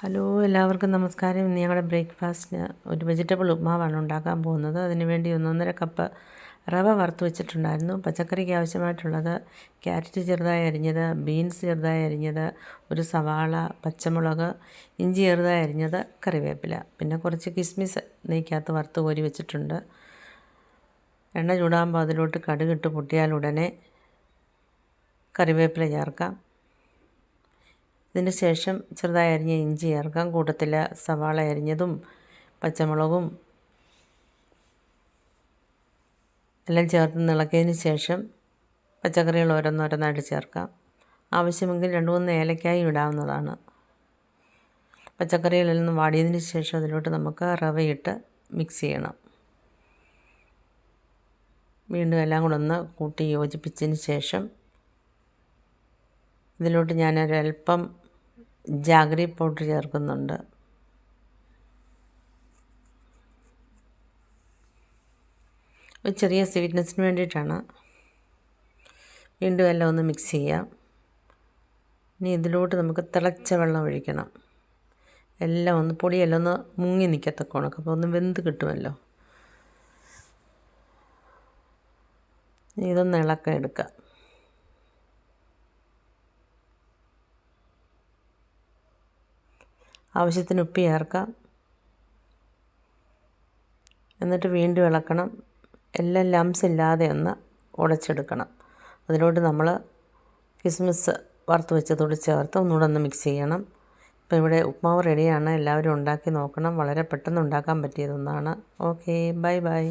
Hello, എല്ലാവർക്കും നമസ്കാരം. ഇന്ന് ഞങ്ങളുടെ ബ്രേക്ക്ഫാസ്റ്റിന് ഒരു വെജിറ്റബിൾ ഉപ്മാവാണ് ഉണ്ടാക്കാൻ പോകുന്നത്. അതിനുവേണ്ടി 1.5 കപ്പ് റവ വറുത്ത് വെച്ചിട്ടുണ്ടായിരുന്നു. പച്ചക്കറിക്ക് ആവശ്യമായിട്ടുള്ളത് ക്യാരറ്റ് ചെറുതായി അരിഞ്ഞത്, ബീൻസ് ചെറുതായി അരിഞ്ഞത്, ഒരു സവാള, പച്ചമുളക്, ഇഞ്ചി ചെറുതായി അരിഞ്ഞത്, കറിവേപ്പില, പിന്നെ കുറച്ച് കിസ്മിസ് നെയ്ക്കകത്ത് വറുത്ത് കോരി വെച്ചിട്ടുണ്ട്. എണ്ണ ചൂടാകുമ്പോൾ അതിലോട്ട് കടുകിട്ട് പൊട്ടിയാൽ ഉടനെ കറിവേപ്പില ചേർക്കാം. ഇതിന് ശേഷം ചെറുതായി അരിഞ്ഞ ഇഞ്ചി ചേർക്കാം. കൂട്ടത്തിൽ സവാള അരിഞ്ഞതും പച്ചമുളകും എല്ലാം ചേർത്ത് ഇളക്കിയതിന് ശേഷം പച്ചക്കറികൾ ഓരോന്നോരോന്നായിട്ട് ചേർക്കാം. ആവശ്യമെങ്കിൽ 2-3 ഏലക്കായും ഇടാവുന്നതാണ്. പച്ചക്കറികളിൽ നിന്ന് വാടിയതിന് ശേഷം അതിലോട്ട് നമുക്ക് റവയിട്ട് മിക്സ് ചെയ്യണം. വീണ്ടും എല്ലാം കൂടെ ഒന്ന് കൂട്ടി യോജിപ്പിച്ചതിന് ശേഷം ഇതിലോട്ട് ഞാനൊരൽപ്പം ജാഗ്രി പൗഡർ ചേർക്കുന്നുണ്ട്. ഒരു ചെറിയ സ്വീറ്റ്നെസ്സിന് വേണ്ടിയിട്ടാണ്. വീണ്ടും എല്ലാം ഒന്ന് മിക്സ് ചെയ്യാം. ഇനി ഇതിലോട്ട് നമുക്ക് തിളച്ച വെള്ളം ഒഴിക്കണം. എല്ലാം ഒന്ന് പൊടിയെല്ലാം ഒന്ന് മുങ്ങി നിൽക്കത്തക്കോണം, അപ്പോൾ ഒന്ന് വെന്ത് കിട്ടുമല്ലോ. ഇതൊന്ന് ഇളക്കം എടുക്കാം. ആവശ്യത്തിന് ഉപ്പ് ചേർക്കാം. എന്നിട്ട് വീണ്ടും ഇളക്കണം. എല്ലാം ലംസ് ഇല്ലാതെ ഒന്ന് ഉടച്ചെടുക്കണം. അതിലോട്ട് നമ്മൾ കിസ്മിസ് വറുത്ത് വെച്ചതോട് ചേർത്ത് ഒന്നുകൂടെ ഒന്ന് മിക്സ് ചെയ്യണം. ഇപ്പോൾ ഇവിടെ ഉപ്മാവ് റെഡിയാണ്. എല്ലാവരും ഉണ്ടാക്കി നോക്കണം. വളരെ പെട്ടെന്ന് ഉണ്ടാക്കാൻ പറ്റിയതൊന്നാണ്. Okay, bye bye.